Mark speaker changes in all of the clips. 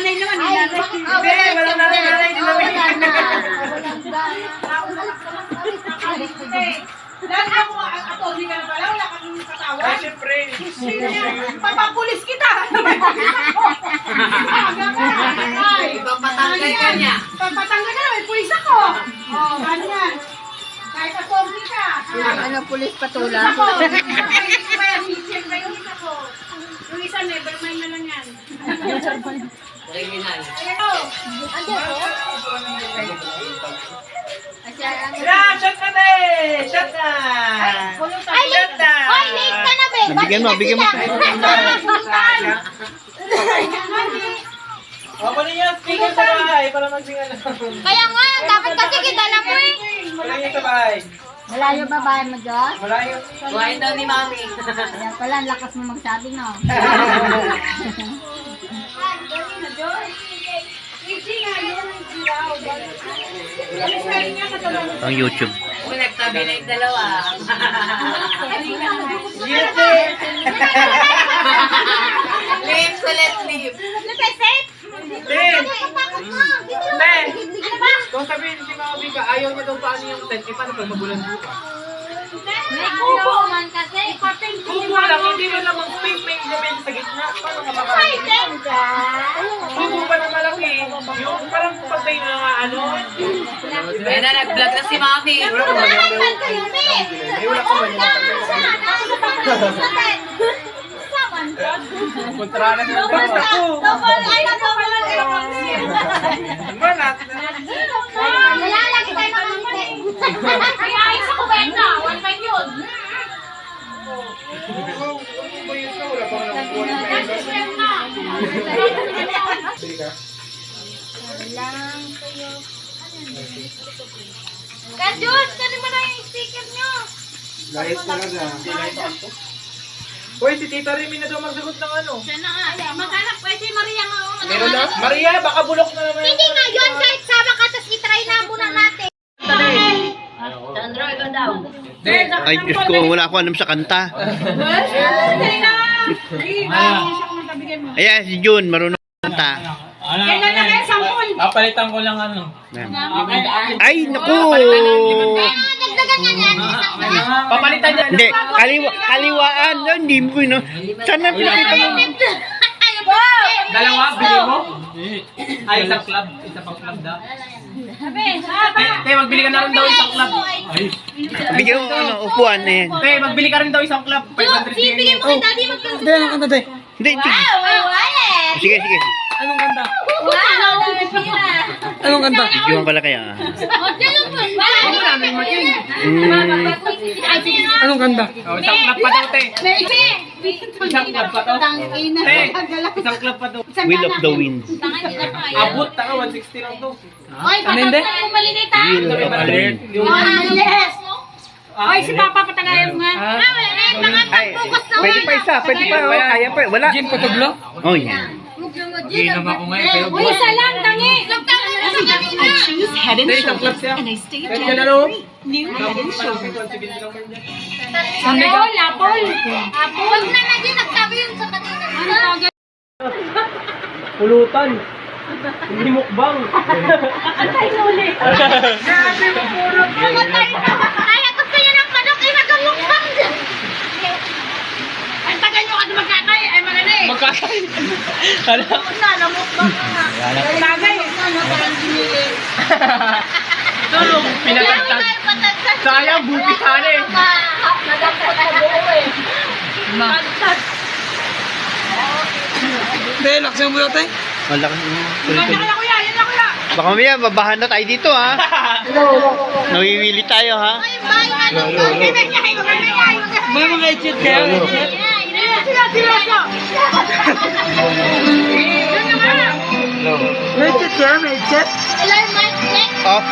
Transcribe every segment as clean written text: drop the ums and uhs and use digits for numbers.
Speaker 1: nanay naman.
Speaker 2: Hindi, walang nanay.
Speaker 1: Dahil ako, attorney ka na pala, wala kang katawan.
Speaker 2: Ay, siyempre.
Speaker 1: Papapulis kita.
Speaker 3: Ipapatanggal ka niya.
Speaker 1: Papatanggal ka na, may pulis ako. Oh, ganyan. Kahit attorney ka.
Speaker 4: Ano, pulis patula?
Speaker 1: Ako, check ba yung isa ko? Yung isa, never mind na lang yan.
Speaker 3: Criminal.
Speaker 2: Yeah, shot na eh! Shot na!
Speaker 4: Ay,
Speaker 2: Shot na!
Speaker 4: Hoy, late ka na, be!
Speaker 5: Bigyan mo, bigyan mo.
Speaker 2: O, kunin niyo ang speaker sa bahay para magsingan lang.
Speaker 4: Kaya nga, dapat kasi kidala mo eh.
Speaker 2: Kunin niyo sa bahay.
Speaker 4: Malayo ba bahay mo, Diyos?
Speaker 2: Malayo.
Speaker 3: Buhayin daw ni Mami.
Speaker 4: Ayan pala, ang lakas mo magsabi, no?
Speaker 5: Ang YouTube.
Speaker 3: Kung nagtabi na yung dalawa. Lips ulit, lips.
Speaker 4: Nagpesip!
Speaker 2: Ten! Ten!
Speaker 4: Ano ba?
Speaker 2: Kung sabihin si Mama Bika, ayaw niya daw paano yung tent, eh paano pag magulan buka?
Speaker 4: May kubo man kasi.
Speaker 2: Kubo lang, hindi mo lang mag-space, may element sa gitna. Paano ka makakalit? Kubo pa na malaki. Yung parang pag may mga ano.
Speaker 3: Kaya na nag-vlog na si Mami.
Speaker 4: Nakahan kayo, be!
Speaker 2: Wala ka man. Kontrana sa mga ako. Manat.
Speaker 4: Nalalagi tayo makakita. Kaya ay sa kubenta, 1.5 yun. Lang kayo. Kajus, kani mo na yung sticker nyo.
Speaker 2: Layas talaga. Uy, si Tita Remy na daw magsagot ng ano.
Speaker 4: Siya na nga. Maghanap pa si Maria nga.
Speaker 2: Meron na? Maria, baka bulok na naman.
Speaker 4: Hindi nga yun, kahit sama ka, tapos itry na muna natin.
Speaker 3: Sandro, ikaw daw.
Speaker 5: Ay, Diyos ko, wala ako alam sa kanta. Ayan, si June, marunong kanta.
Speaker 1: Kailan na kayo, sampol?
Speaker 6: Papalitan ko lang ano.
Speaker 5: Ay, naku!
Speaker 4: Nagdagan na yan.
Speaker 6: Papalitan niya.
Speaker 5: Hindi, kaliwaan. Hindi mo no. Sana pinakita mo.
Speaker 6: Dalawa, bili mo? Ay, isang club. Isa pang club daw. Te, magbili ka na rin daw isang club. Ay.
Speaker 5: Bigyan mo ano, upuan na yan.
Speaker 6: Te, magbili ka rin daw isang club. 500
Speaker 4: Bibigyan mo kay daddy
Speaker 5: Hindi, ano kanta tayo? Hindi, sige. Sige, sige.
Speaker 6: Anong ganda?
Speaker 4: Wow!
Speaker 5: Anong kanta? Bigyan pala kaya.
Speaker 6: Anong ganda? Oh, isang club pa daw, te. Isang club pa daw. Te, isang club pa daw.
Speaker 5: Will of the Wind.
Speaker 6: Abot, taka, 160 lang daw.
Speaker 4: Oy, patapos na yung malinit ha?
Speaker 5: Will of the Wind.
Speaker 4: Yes!
Speaker 1: Oy, si Papa patagayan mo nga.
Speaker 4: Wala na yung mga
Speaker 5: Ay,
Speaker 4: pagbukas na
Speaker 5: pwede pa isa, pwede pa. Oh, kaya pa. Wala.
Speaker 6: Jim, patuglo?
Speaker 5: Oh, yan.
Speaker 6: Ginom ako ngayon, kayo
Speaker 1: Uy, isa lang, tangi.
Speaker 4: I choose head
Speaker 6: Te, isang club siya.
Speaker 4: and I stay
Speaker 6: Kahit ka na no?
Speaker 4: new head and shoulders.
Speaker 1: Apol, apol.
Speaker 4: Huwag na na din nagsabi yun sa kanina.
Speaker 6: Pulutan. Hindi mukbang.
Speaker 1: Antay na ulit.
Speaker 4: Kaya gusto niya ng manok, ay magamukbang.
Speaker 1: Ang tagal nyo kasi magkakay. Ay, maganda eh.
Speaker 6: Magkakay. Hala.
Speaker 1: Namukbang ka nga. Bagay.
Speaker 6: Tulong. Pinatagtag. Sayang, buti sana eh.
Speaker 4: Nagapot na buo eh.
Speaker 6: Hindi, laksan mo daw tayo.
Speaker 5: Wala ka.
Speaker 1: Yan na kuya, yan na kuya.
Speaker 5: Baka mamaya, babahan na tayo dito, ha? Nawiwili tayo, ha?
Speaker 4: Ay, bye, ano ba?
Speaker 6: May mga ichit kayo. May ichit kayo, may ichit.
Speaker 5: Oh.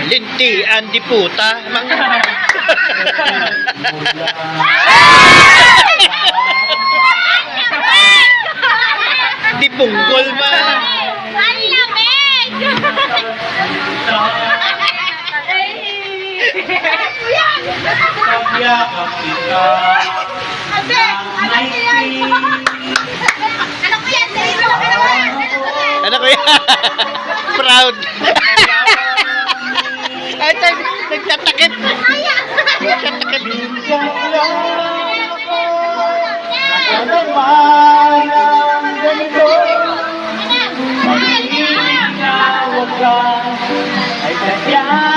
Speaker 5: Linti, Andy puta. Di punggol ba?
Speaker 4: Ang lamig!
Speaker 6: Kapya, kapita.
Speaker 4: Ate! Ano ko yan? Ano ko yan?
Speaker 5: Proud. Ay, nagtatakip. Nagtatakip.
Speaker 4: Ay,